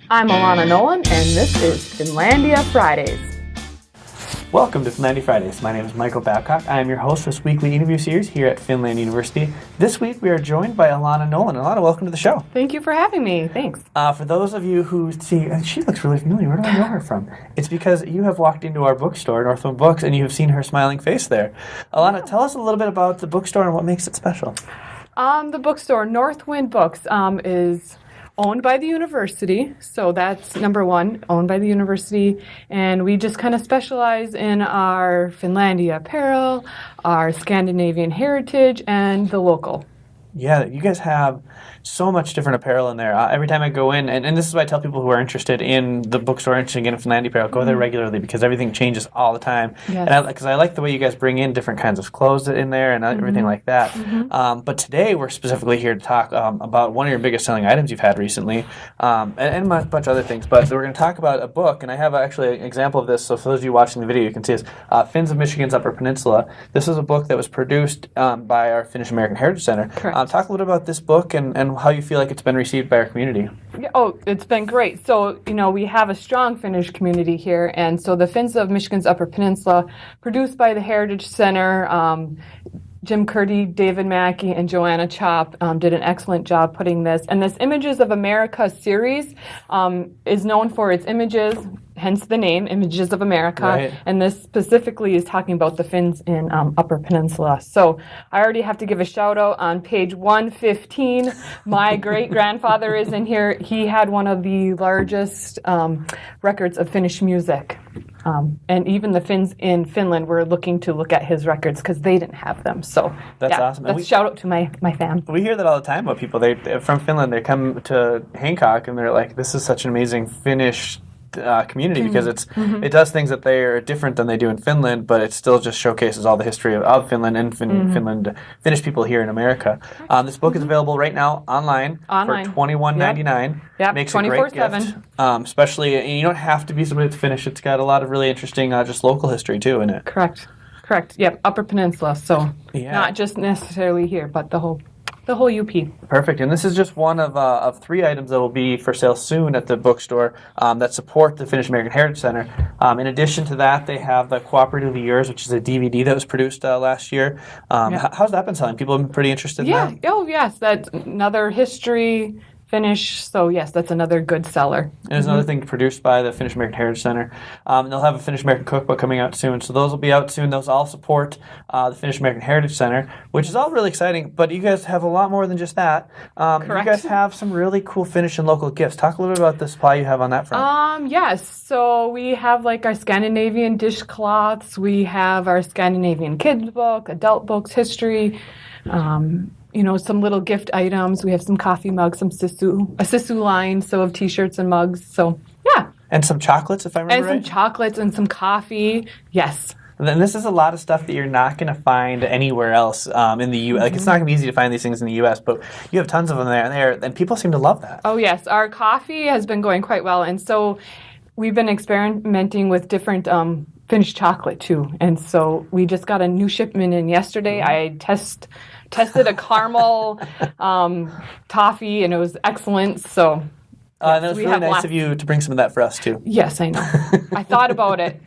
I'm Alana Nolan, and this is Finlandia Fridays. Welcome to Finlandia Fridays. My name is Michael Babcock. I am your host for this weekly interview series here at Finland University. This week we are joined by Alana Nolan. Alana, welcome to the show. Thank you for having me. Thanks. For those of you who see, she looks really familiar. Where do I know her from? It's because you have walked into our bookstore, Northwind Books, and you have seen her smiling face there. Alana, tell us a little bit about the bookstore and what makes it special. The bookstore, Northwind Books, is owned by the university, so that's number one, owned by the university, and we just kind of specialize in our Finlandia apparel, our Scandinavian heritage, and the local. Yeah, you guys have so much different apparel in there. Every time I go in, and this is why I tell people who are interested in the bookstore, interested in Finlandia apparel, go there regularly because everything changes all the time. Yes. And because I like the way you guys bring in different kinds of clothes in there and everything like that. But today we're specifically here to talk about one of your biggest selling items you've had recently, and a bunch of other things. But we're going to talk about a book, and I have actually an example of this. So for those of you watching the video, you can see this. Finns of Michigan's Upper Peninsula. This is a book that was produced by our Finnish American Heritage Center. Correct. Talk a little bit about this book and how you feel like it's been received by our community. Oh, it's been great. So, we have a strong Finnish community here, and so the Finns of Michigan's Upper Peninsula, produced by the Heritage Center, Jim Curdy, David Mackey, and Joanna Chop did an excellent job putting this. And this Images of America series is known for its images, hence the name, Images of America. Right. And this specifically is talking about the Finns in Upper Peninsula. So I already have to give a shout out on page 115. My great-grandfather is in here. He had one of the largest records of Finnish music. And even the Finns in Finland were looking to look at his records because they didn't have them. So that's awesome. That's shout out to my fam. We hear that all the time about people. They're from Finland. They come to Hancock and they're like, "This is such an amazing Finnish community because it does things that they are different than they do in Finland, but it still just showcases all the history of Finland and Finnish people here in America." This book is available right now online. For $21.99. Yep. Makes a great gift, especially. You don't have to be somebody that's Finnish. It's got a lot of really interesting just local history too in it. Correct. Yep. Upper Peninsula. So not just necessarily here, but the whole UP. Perfect. And this is just one of three items that will be for sale soon at the bookstore that support the Finnish American Heritage Center. In addition to that, they have the Cooperative Years, which is a DVD that was produced last year. How's that been selling? People have been pretty interested in that? Oh, yes. That's another history Finnish, so yes, that's another good seller. And there's another thing produced by the Finnish American Heritage Center. And they'll have a Finnish American cookbook coming out soon. So those will be out soon. Those all support the Finnish American Heritage Center, which is all really exciting. But you guys have a lot more than just that. Correct. You guys have some really cool Finnish and local gifts. Talk a little bit about the supply you have on that front. Yes. So we have like our Scandinavian Dishcloths. We have our Scandinavian kids book, adult books, history. Some little gift items. We have some coffee mugs, a sisu line, so of T-shirts and mugs. So, yeah. And some chocolates, if I remember right. And some chocolates and some coffee. Yes. And then this is a lot of stuff that you're not going to find anywhere else in the U.S. Like, it's not going to be easy to find these things in the U.S., but you have tons of them there, and people seem to love that. Oh, yes. Our coffee has been going quite well, and so we've been experimenting with different Finnish chocolate, too. And so we just got a new shipment in yesterday. I tested a caramel toffee, and it was excellent. So, and it was really nice of you to bring some of that for us too. Yes, I know. I thought about it.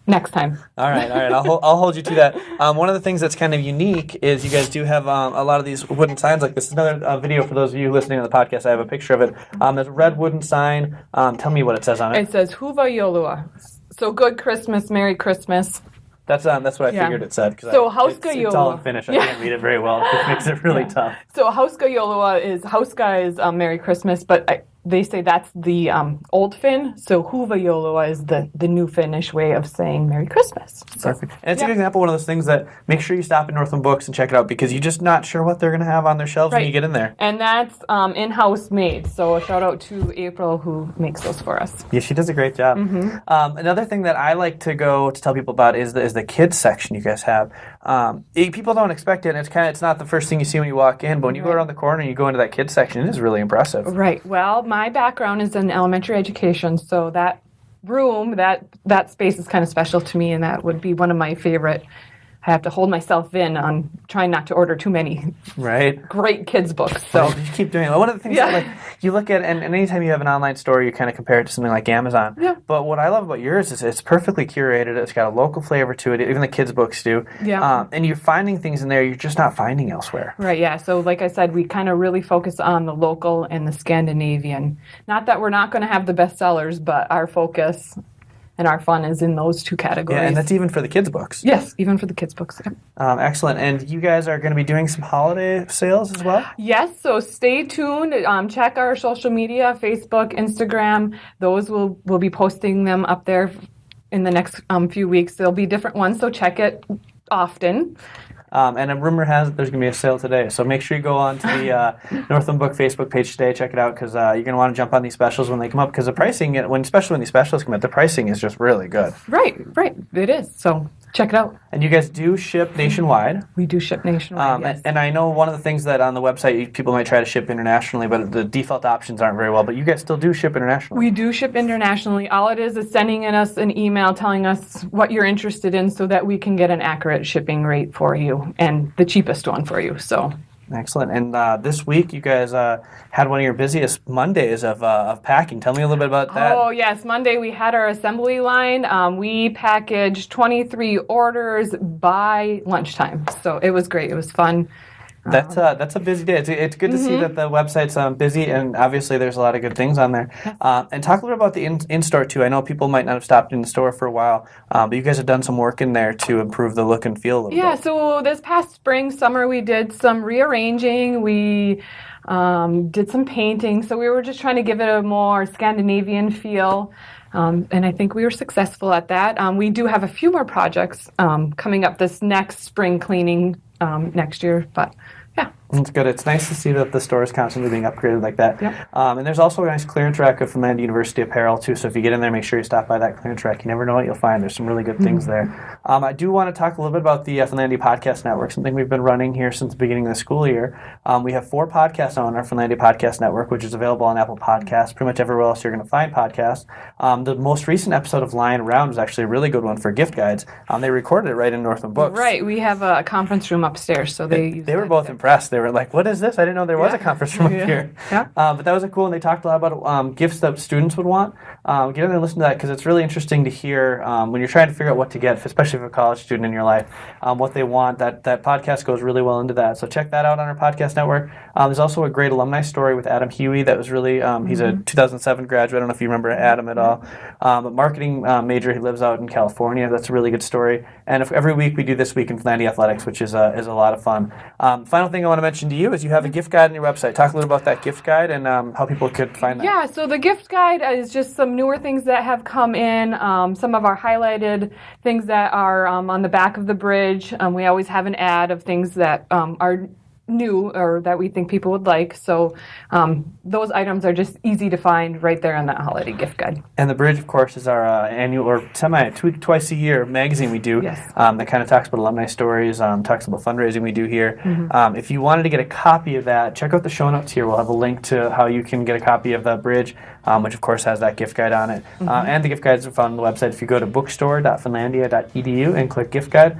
Next time. All right. I'll hold you to that. One of the things that's kind of unique is you guys do have a lot of these wooden signs like this. Is another video for those of you listening to the podcast. I have a picture of it. There's a red wooden sign. Tell me what it says on it. It says "Hyvää joulua." So good Christmas, Merry Christmas. That's what I figured it said. So Hauska joulua. It's all in Finnish. I can't read it very well. It makes it really tough. So Hauska joulua is Merry Christmas, but they say that's the old Finn. So Hyvää joulua is the new Finnish way of saying Merry Christmas. So, perfect. And it's a good example, one of those things that make sure you stop at Northwind Books and check it out because you're just not sure what they're going to have on their shelves when you get in there. And that's in-house made. So a shout out to April who makes those for us. Yeah, she does a great job. Another thing that I like to go to tell people about is the kids section you guys have. People don't expect it. And it's not the first thing you see when you walk in, but when you go around the corner and you go into that kids section, it is really impressive. Right. Well, my background is in elementary education, so that room, that space is kind of special to me, and that would be one of my favorite I have to hold myself in on trying not to order too many great kids books. So you keep doing it. One of the things that, like, you look at, and anytime you have an online store, you kind of compare it to something like Amazon. Yeah. But what I love about yours is it's perfectly curated. It's got a local flavor to it. Even the kids' books do. Yeah. And you're finding things in there you're just not finding elsewhere. Right, yeah. So like I said, we kind of really focus on the local and the Scandinavian. Not that we're not going to have the best sellers, but our focus and our fun is in those two categories. Yeah, and that's even for the kids' books. Yes, even for the kids' books. Yeah. Excellent. And you guys are going to be doing some holiday sales as well? Yes, so stay tuned. Check our social media, Facebook, Instagram. Those we'll be posting them up there in the next few weeks. There'll be different ones, so check it often. And a rumor has it there's going to be a sale today. So make sure you go on to the Northland Book Facebook page today. Check it out because you're going to want to jump on these specials when they come up because the pricing, especially when these specials come out, the pricing is just really good. Right. It is. So check it out. And you guys do ship nationwide. We do ship nationwide, yes. And I know one of the things that on the website people might try to ship internationally, but the default options aren't very well. But you guys still do ship internationally. We do ship internationally. All it is sending us an email telling us what you're interested in so that we can get an accurate shipping rate for you and the cheapest one for you. So. Excellent. And this week, you guys had one of your busiest Mondays of packing. Tell me a little bit about that. Oh, yes. Monday, we had our assembly line. We packaged 23 orders by lunchtime. So it was great. It was fun. That's a busy day. It's good to see that the website's busy, and obviously there's a lot of good things on there. And talk a little bit about the in-store, too. I know people might not have stopped in the store for a while, but you guys have done some work in there to improve the look and feel a little bit. Yeah, so this past spring, summer, we did some rearranging. We did some painting. So we were just trying to give it a more Scandinavian feel. And I think we were successful at that. We do have a few more projects coming up this next spring cleaning next year, but yeah. It's good. It's nice to see that the store is constantly being upgraded like that. Yep. And there's also a nice clearance rack of Finlandia University apparel, too. So if you get in there, make sure you stop by that clearance rack. You never know what you'll find. There's some really good things there. I do want to talk a little bit about the Finlandia Podcast Network, something we've been running here since the beginning of the school year. We have 4 podcasts on our Finlandia Podcast Network, which is available on Apple Podcasts, pretty much everywhere else you're going to find podcasts. The most recent episode of Lying Around was actually a really good one for gift guides. They recorded it right in Northland Books. Right. We have a conference room upstairs, so they were both impressed. They were like, what is this? I didn't know there was a conference room up here. Yeah. But that was cool, and they talked a lot about gifts that students would want. Get in there and listen to that, because it's really interesting to hear when you're trying to figure out what to get, especially for a college student in your life, what they want. That podcast goes really well into that. So check that out on our podcast network. There's also a great alumni story with Adam Huey that was really, he's a 2007 graduate. I don't know if you remember Adam at all. But marketing major, he lives out in California. That's a really good story. And every week we do This Week in Finlandia Athletics, which is a lot of fun. Final thing I want to mention to you is you have a gift guide on your website. Talk a little about that gift guide and how people could find that. Yeah, so the gift guide is just some newer things that have come in, some of our highlighted things that are on the back of the bridge. We always have an ad of things that are new or that we think people would like. So those items are just easy to find right there on that holiday gift guide. And the bridge, of course, is our annual or twice a year magazine we do. Yes. That kind of talks about alumni stories, talks about fundraising we do here. If you wanted to get a copy of that, check out the show notes here. We'll have a link to how you can get a copy of the bridge, which of course has that gift guide on it. And the gift guides are found on the website. If you go to bookstore.finlandia.edu and click gift guide,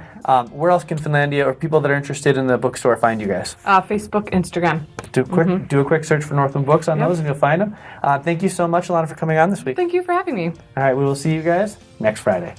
where else can Finlandia or people that are interested in the bookstore find you guys? Facebook, Instagram. Do a quick search for Northland Books on those and you'll find them. Thank you so much, Alana, for coming on this week. Thank you for having me. All right, we will see you guys next Friday.